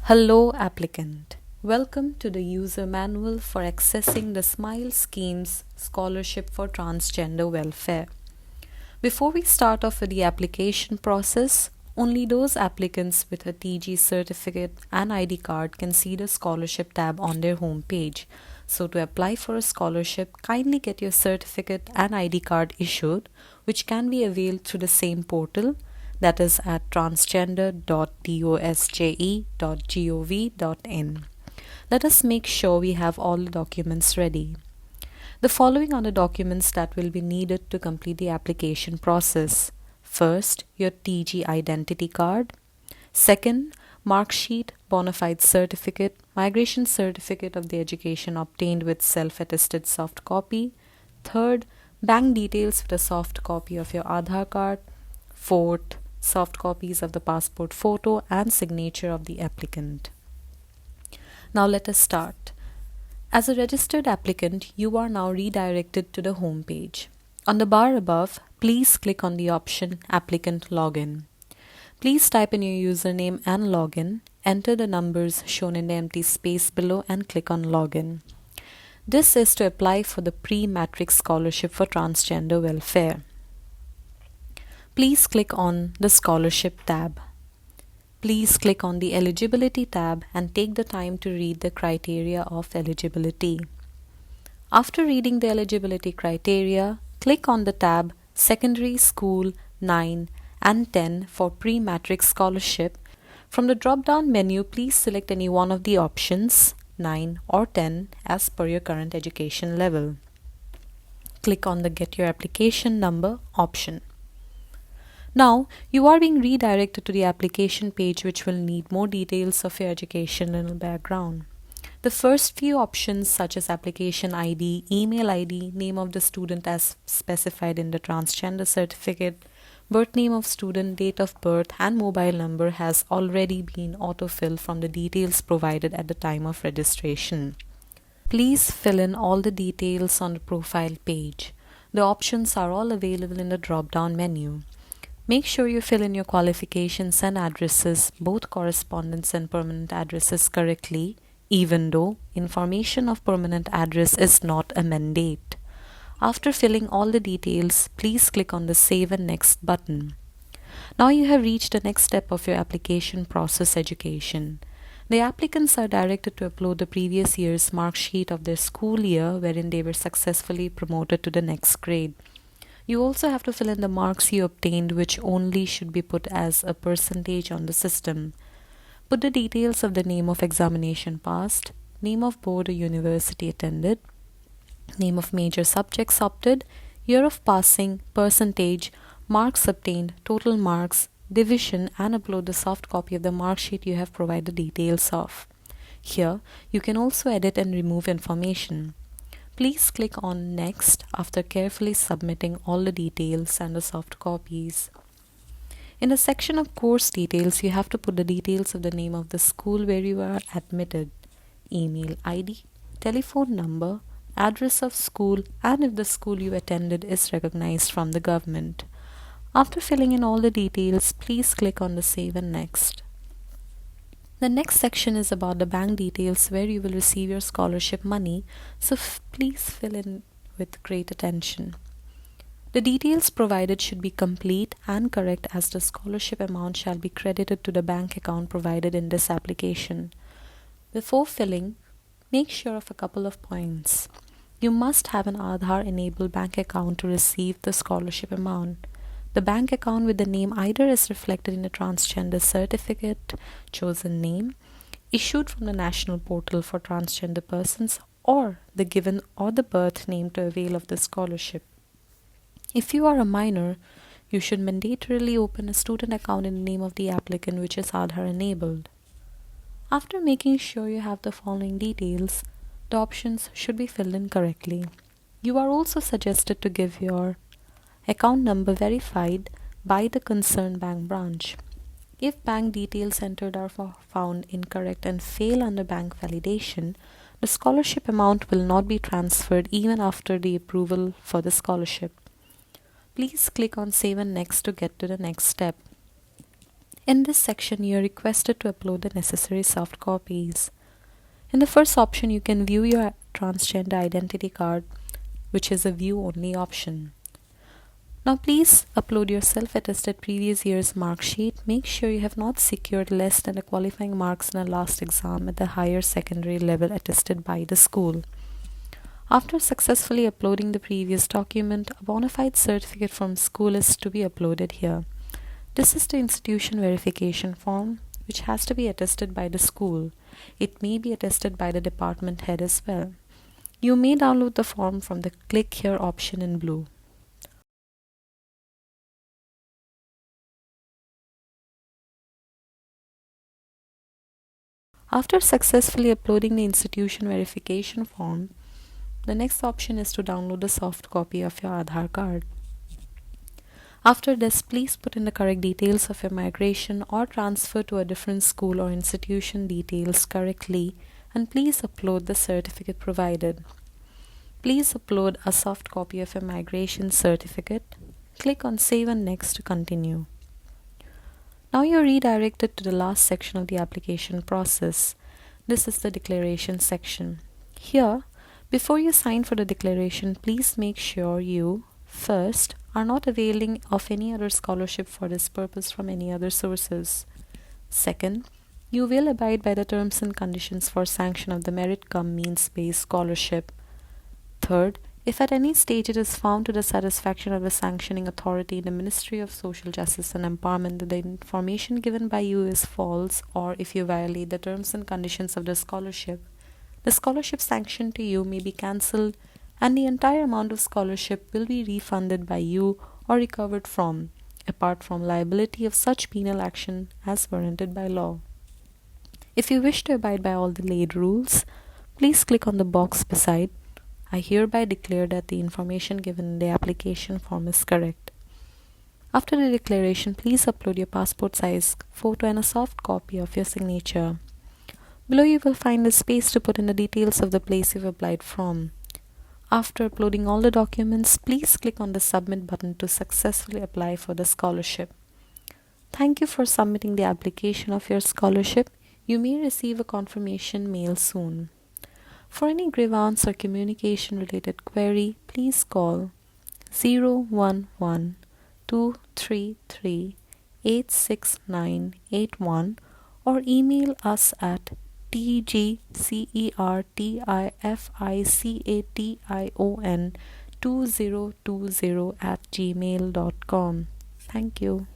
Hello applicant. Welcome to the user manual for accessing the Smile Scheme's Scholarship for Transgender Welfare. Before we start off with the application process, only those applicants with a TG certificate and ID card can see the scholarship tab on their home page. So to apply for a scholarship, kindly get your certificate and ID card issued, which can be availed through the same portal, that is at transgender.tosje.gov.in. Let us make sure we have all the documents ready. The following are the documents that will be needed to complete the application process. First, your TG identity card. Second, mark sheet, bona fide certificate, migration certificate of the education obtained with self-attested soft copy. Third, bank details with a soft copy of your Aadhaar card. Fourth, soft copies of the passport photo and signature of the applicant. Now let us start. As a registered applicant, you are now redirected to the home page. On the bar above, please click on the option Applicant Login. Please type in your username and login, enter the numbers shown in the empty space below and click on Login. This is to apply for the Pre Matric Scholarship for Transgender Welfare. Please click on the Scholarship tab. Please click on the Eligibility tab and take the time to read the criteria of eligibility. After reading the eligibility criteria, click on the tab Secondary School 9 and 10 for Pre Matric Scholarship. From the drop-down menu, please select any one of the options, 9 or 10, as per your current education level. Click on the Get Your Application Number option. Now, you are being redirected to the application page, which will need more details of your educational background. The first few options, such as application ID, email ID, name of the student as specified in the transgender certificate, birth name of student, date of birth, and mobile number, has already been autofilled from the details provided at the time of registration. Please fill in all the details on the profile page. The options are all available in the drop-down menu. Make sure you fill in your qualifications and addresses, both correspondence and permanent addresses, correctly, even though information of permanent address is not a mandate. After filling all the details, please click on the Save and Next button. Now you have reached the next step of your application process, education. The applicants are directed to upload the previous year's mark sheet of their school year wherein they were successfully promoted to the next grade. You also have to fill in the marks you obtained, which only should be put as a percentage on the system. Put the details of the name of examination passed, name of board or university attended, name of major subjects opted, year of passing, percentage, marks obtained, total marks, division, and upload the soft copy of the mark sheet you have provided details of. Here, you can also edit and remove information. Please click on Next after carefully submitting all the details and the soft copies. In the section of course details, you have to put the details of the name of the school where you are admitted, email ID, telephone number, address of school, and if the school you attended is recognized from the government. After filling in all the details, please click on the Save and Next. The next section is about the bank details where you will receive your scholarship money, so please fill in with great attention. The details provided should be complete and correct, as the scholarship amount shall be credited to the bank account provided in this application. Before filling, make sure of a couple of points. You must have an Aadhaar enabled bank account to receive the scholarship amount. The bank account with the name either is reflected in a transgender certificate, chosen name, issued from the National Portal for Transgender Persons, or the given or the birth name to avail of the scholarship. If you are a minor, you should mandatorily open a student account in the name of the applicant, which is Aadhaar enabled. After making sure you have the following details, the options should be filled in correctly. You are also suggested to give your account number verified by the concerned bank branch. If bank details entered are found incorrect and fail under bank validation, the scholarship amount will not be transferred even after the approval for the scholarship. Please click on Save and Next to get to the next step. In this section, you are requested to upload the necessary soft copies. In the first option, you can view your transgender identity card, which is a view-only option. Now please upload your self-attested previous year's mark sheet. Make sure you have not secured less than the qualifying marks in a last exam at the higher secondary level attested by the school. After successfully uploading the previous document, a bona fide certificate from school is to be uploaded here. This is the institution verification form, which has to be attested by the school. It may be attested by the department head as well. You may download the form from the Click Here option in blue. After successfully uploading the institution verification form, the next option is to download a soft copy of your Aadhaar card. After this, please put in the correct details of your migration or transfer to a different school or institution details correctly, and please upload the certificate provided. Please upload a soft copy of your migration certificate. Click on Save and Next to continue. Now you're redirected to the last section of the application process. This is the declaration section. Here, before you sign for the declaration, please make sure you, first, are not availing of any other scholarship for this purpose from any other sources. Second, you will abide by the terms and conditions for sanction of the merit-cum-means-based scholarship. Third, if at any stage it is found to the satisfaction of the sanctioning authority in the Ministry of Social Justice and Empowerment that the information given by you is false, or if you violate the terms and conditions of the scholarship sanctioned to you may be cancelled and the entire amount of scholarship will be refunded by you or recovered from, apart from liability of such penal action as warranted by law. If you wish to abide by all the laid rules, please click on the box beside I hereby declare that the information given in the application form is correct. After the declaration, please upload your passport size photo and a soft copy of your signature. Below you will find a space to put in the details of the place you've applied from. After uploading all the documents, please click on the Submit button to successfully apply for the scholarship. Thank you for submitting the application of your scholarship. You may receive a confirmation mail soon. For any grievance or communication related query, please call 011-233-86981 or email us at tgcertification2020@gmail.com. Thank you.